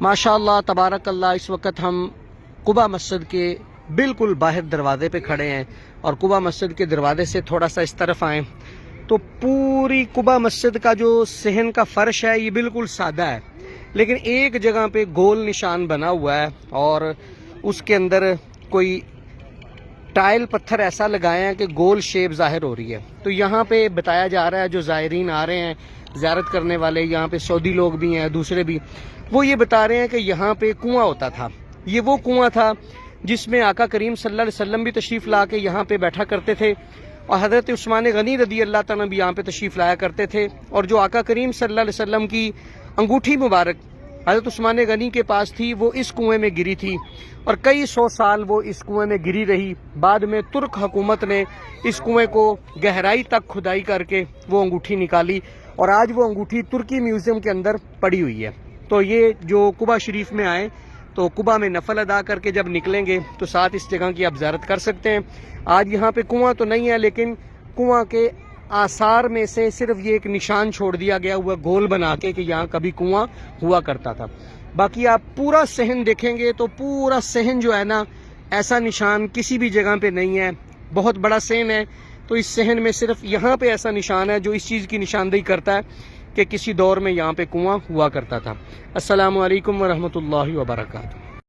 माशाअल्लाह तबारक अल्लाह। इस वक्त हम कुबा मस्जिद के बिल्कुल बाहर दरवाजे पे खड़े हैं और कुबा मस्जिद के दरवाजे से थोड़ा सा इस तरफ आएँ तो पूरी कुबा मस्जिद का जो सहन का फर्श है ये बिल्कुल सादा है, लेकिन एक जगह पे गोल निशान बना हुआ है और उसके अंदर कोई टाइल पत्थर ऐसा लगाए हैं कि गोल शेप ज़ाहिर हो रही है। तो यहाँ पे बताया जा रहा है, जो ज़ायरीन आ रहे हैं ज़ियारत करने वाले, यहाँ पे सऊदी लोग भी हैं, दूसरे भी, वो ये बता रहे हैं कि यहाँ पे कुआं होता था। ये वो कुआं था जिसमें आका करीम सल्लल्लाहु अलैहि वसल्लम भी तशरीफ़ ला के यहाँ पे बैठा करते थे और हज़रत उस्मान गनी रदी अल्लाह तआला भी यहाँ पे तशरीफ़ लाया करते थे। और जो आका करीम सल्लल्लाहु अलैहि वसल्लम की अंगूठी मुबारक हज़रत उस्मान गनी के पास थी, वो इस कुएं में गिरी थी और कई सौ साल वो इस कुएं में गिरी रही। बाद में तुर्क हुकूमत ने इस कुएं को गहराई तक खुदाई करके वो अंगूठी निकाली और आज वो अंगूठी तुर्की म्यूज़ियम के अंदर पड़ी हुई है। तो ये जो कुबा शरीफ में आए तो कुबा में नफल अदा करके जब निकलेंगे तो साथ इस जगह की आप ज़ियारत कर सकते हैं। आज यहाँ पे कुआं तो नहीं है, लेकिन कुआं के आसार में से सिर्फ ये एक निशान छोड़ दिया गया हुआ गोल बना के कि यहाँ कभी कुआं हुआ करता था। बाकी आप पूरा सहन देखेंगे तो पूरा सहन जो है ना, ऐसा निशान किसी भी जगह पे नहीं है। बहुत बड़ा सहन है, तो इस सहन में सिर्फ यहाँ पे ऐसा निशान है जो इस चीज़ की निशानदेही करता है कि किसी दौर में यहाँ पे कुआं हुआ करता था। अस्सलामु अलैकुम वरहमतुल्लाहि वबरकातुहू।